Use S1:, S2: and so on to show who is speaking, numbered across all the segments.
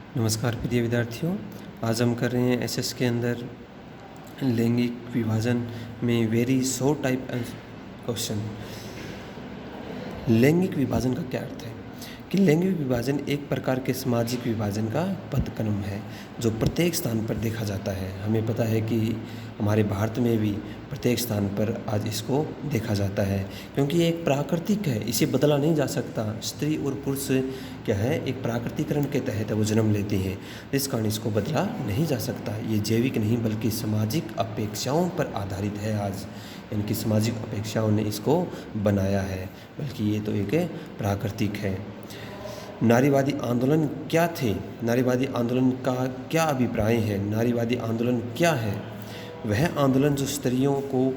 S1: नमस्कार प्रिय विद्यार्थियों, आज हम कर रहे हैं एसएस के अंदर लैंगिक विभाजन में वेरी शो टाइप क्वेश्चन। लैंगिक विभाजन का क्या अर्थ है कि लैंगिक विभाजन एक प्रकार के सामाजिक विभाजन का पदक्रम है जो प्रत्येक स्थान पर देखा जाता है। हमें पता है कि हमारे भारत में भी प्रत्येक स्थान पर आज इसको देखा जाता है, क्योंकि ये एक प्राकृतिक है, इसे बदला नहीं जा सकता। स्त्री और पुरुष क्या है, एक प्राकृतिकरण के तहत वो जन्म लेते हैं, इस कारण इसको बदला नहीं जा सकता। ये जैविक नहीं बल्कि सामाजिक अपेक्षाओं पर आधारित है। आज इनकी सामाजिक अपेक्षाओं ने इसको बनाया है, बल्कि ये तो एक प्राकृतिक है। नारीवादी आंदोलन क्या थे? नारीवादी आंदोलन का क्या अभिप्राय है? नारीवादी आंदोलन क्या है? वह आंदोलन जो स्त्रियों को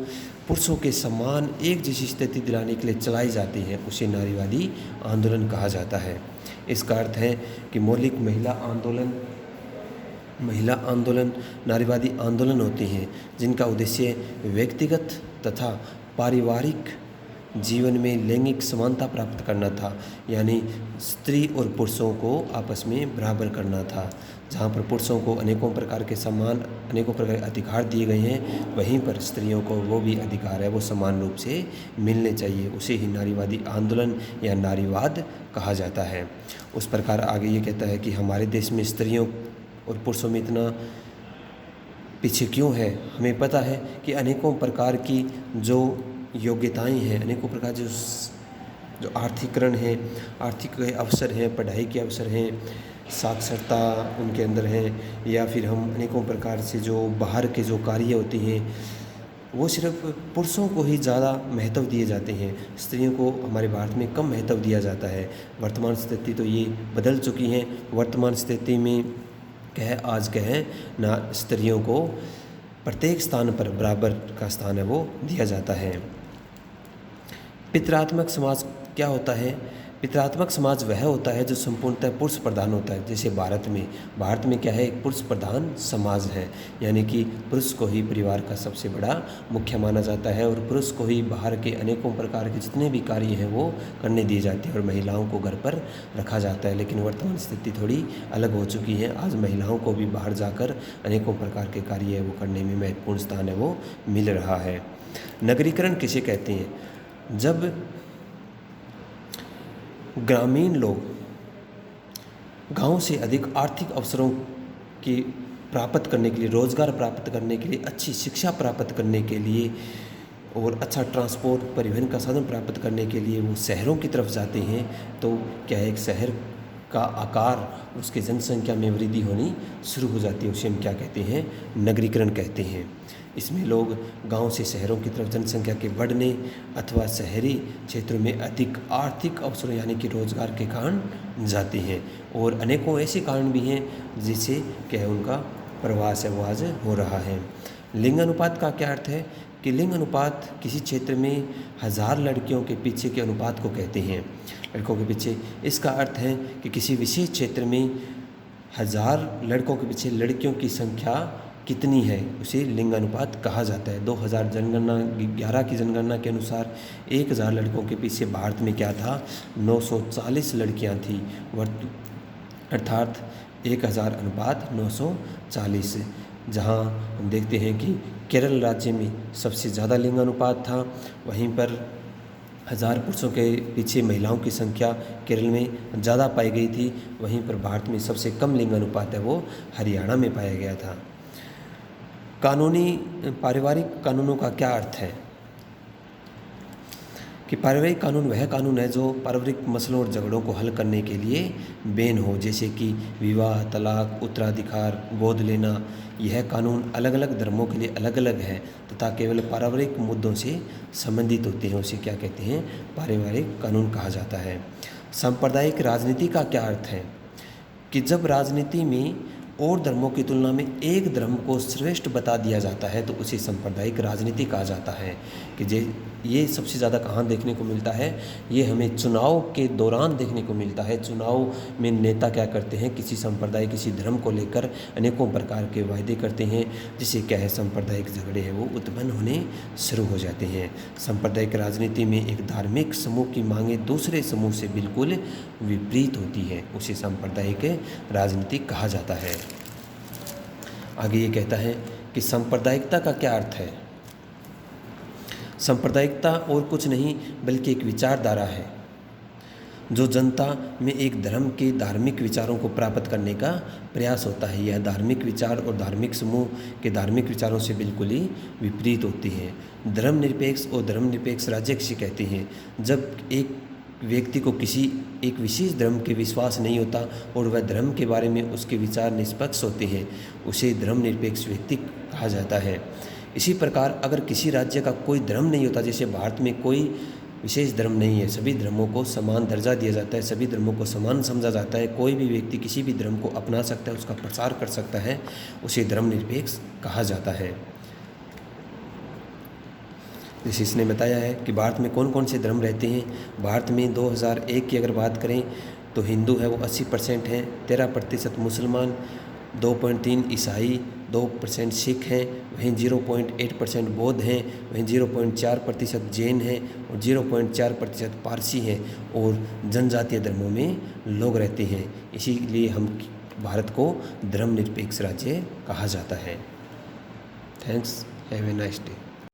S1: पुरुषों के समान एक जैसी स्थिति दिलाने के लिए चलाई जाती है, उसे नारीवादी आंदोलन कहा जाता है। इसका अर्थ है कि मौलिक महिला आंदोलन नारीवादी आंदोलन होते हैं जिनका उद्देश्य व्यक्तिगत तथा पारिवारिक जीवन में लैंगिक समानता प्राप्त करना था, यानी स्त्री और पुरुषों को आपस में बराबर करना था। जहाँ पर पुरुषों को अनेकों प्रकार के अधिकार दिए गए हैं, वहीं पर स्त्रियों को वो भी अधिकार है वो समान रूप से मिलने चाहिए। उसे ही नारीवादी आंदोलन या नारीवाद कहा जाता है। उस प्रकार आगे ये कहता है कि हमारे देश में स्त्रियों और पुरुषों में इतना पीछे क्यों है। हमें पता है कि अनेकों प्रकार की जो योग्यताएं हैं, अनेकों प्रकार जो आर्थिकरण है, आर्थिक अवसर हैं, पढ़ाई के अवसर हैं, साक्षरता उनके अंदर है, या फिर हम अनेकों प्रकार से जो बाहर के जो कार्य होते हैं वो सिर्फ पुरुषों को ही ज़्यादा महत्व दिए जाते हैं, स्त्रियों को हमारे भारत में कम महत्व दिया जाता है। वर्तमान स्थिति तो ये बदल चुकी है। वर्तमान स्थिति में आज ना स्त्रियों को प्रत्येक स्थान पर बराबर का स्थान है वो दिया जाता है। पितरात्मक समाज क्या होता है? पितरात्मक समाज वह होता है जो संपूर्णतः पुरुष प्रधान होता है। जैसे भारत में क्या है, एक पुरुष प्रधान समाज है, यानी कि पुरुष को ही परिवार का सबसे बड़ा मुख्य माना जाता है और पुरुष को ही बाहर के अनेकों प्रकार के जितने भी कार्य हैं वो करने दिए जाते हैं और महिलाओं को घर पर रखा जाता है। लेकिन वर्तमान स्थिति थोड़ी अलग हो चुकी है। आज महिलाओं को भी बाहर जाकर अनेकों प्रकार के कार्य है वो करने में महत्वपूर्ण स्थान है वो मिल रहा है। नगरीकरण किसे कहते हैं? जब ग्रामीण लोग गांव से अधिक आर्थिक अवसरों की प्राप्त करने के लिए, रोज़गार प्राप्त करने के लिए, अच्छी शिक्षा प्राप्त करने के लिए और अच्छा ट्रांसपोर्ट परिवहन का साधन प्राप्त करने के लिए वो शहरों की तरफ जाते हैं, तो क्या है, एक शहर का आकार, उसकी जनसंख्या में वृद्धि होनी शुरू हो जाती है। उसे हम क्या कहते हैं? नगरीकरण कहते हैं। इसमें लोग गांव से शहरों की तरफ जनसंख्या के बढ़ने अथवा शहरी क्षेत्रों में अधिक आर्थिक अवसरों यानी कि रोजगार के कारण जाते हैं, और अनेकों ऐसे कारण भी हैं जिससे क्या है उनका प्रवास है वो आज हो रहा है। लिंग अनुपात का क्या अर्थ है कि लिंग अनुपात किसी क्षेत्र में 1000 लड़कियों के पीछे के अनुपात को कहते हैं। लड़कों के पीछे, इसका अर्थ है कि किसी विशेष क्षेत्र में 1000 लड़कों के पीछे लड़कियों की संख्या कितनी है, उसे लिंग अनुपात कहा जाता है। 2011 की जनगणना के अनुसार 1000 लड़कों के पीछे भारत में क्या था, 940 लड़कियां थी, अर्थात 1000 अनुपात 940। जहां हम देखते हैं कि केरल राज्य में सबसे ज़्यादा लिंग अनुपात था, वहीं पर 1000 पुरुषों के पीछे महिलाओं की संख्या केरल में ज़्यादा पाई गई थी। वहीं पर भारत में सबसे कम लिंग अनुपात है वो हरियाणा में पाया गया था। पारिवारिक कानूनों का क्या अर्थ है कि पारिवारिक कानून वह कानून है जो पारिवारिक मसलों और झगड़ों को हल करने के लिए बेन हो, जैसे कि विवाह, तलाक, उत्तराधिकार, गोद लेना। यह कानून अलग अलग धर्मों के लिए अलग अलग है तथा केवल पारिवारिक मुद्दों से संबंधित होते हैं। उसे क्या कहते हैं? पारिवारिक कानून कहा जाता है। सांप्रदायिक राजनीति का क्या अर्थ है कि जब राजनीति में और धर्मों की तुलना में एक धर्म को श्रेष्ठ बता दिया जाता है तो उसे सांप्रदायिक राजनीति कहा जाता है। कि ये सबसे ज़्यादा कहाँ देखने को मिलता है, ये हमें चुनाव के दौरान देखने को मिलता है। चुनाव में नेता क्या करते हैं, किसी संप्रदाय किसी धर्म को लेकर अनेकों प्रकार के वायदे करते हैं, जिससे क्या है सांप्रदायिक झगड़े हैं वो उत्पन्न होने शुरू हो जाते हैं। सांप्रदायिक राजनीति में एक धार्मिक समूह की मांगें दूसरे समूह से बिल्कुल विपरीत होती है, उसे सांप्रदायिक राजनीति कहा जाता है। आगे ये कहता है कि सांप्रदायिकता का क्या अर्थ है। सांप्रदायिकता और कुछ नहीं बल्कि एक विचारधारा है जो जनता में एक धर्म के धार्मिक विचारों को प्राप्त करने का प्रयास होता है। यह धार्मिक विचार और धार्मिक समूह के धार्मिक विचारों से बिल्कुल ही विपरीत होती है। धर्मनिरपेक्ष और धर्मनिरपेक्ष राज्य किसे कहते हैं, जब एक व्यक्ति को किसी एक विशेष धर्म के विश्वास नहीं होता और वह धर्म के बारे में उसके विचार निष्पक्ष होते हैं, उसे धर्मनिरपेक्ष व्यक्ति कहा जाता है। इसी प्रकार अगर किसी राज्य का कोई धर्म नहीं होता, जैसे भारत में कोई विशेष धर्म नहीं है, सभी धर्मों को समान दर्जा दिया जाता है, सभी धर्मों को समान समझा जाता है, कोई भी व्यक्ति किसी भी धर्म को अपना सकता है, उसका प्रचार कर सकता है, उसे धर्मनिरपेक्ष कहा जाता है। जैसे इसने बताया है कि भारत में कौन कौन से धर्म रहते हैं। भारत में 2001 की अगर बात करें तो हिंदू है वो 80% हैं, 13% मुसलमान, 2.3 ईसाई, 2% सिख हैं, वहीं 0.8% बौद्ध हैं, वहीं 0.4% जैन हैं और 0.4% पारसी हैं और जनजातीय धर्मों में लोग रहते हैं। इसीलिए हम भारत को धर्मनिरपेक्ष राज्य कहा जाता है। Thanks, have a nice day.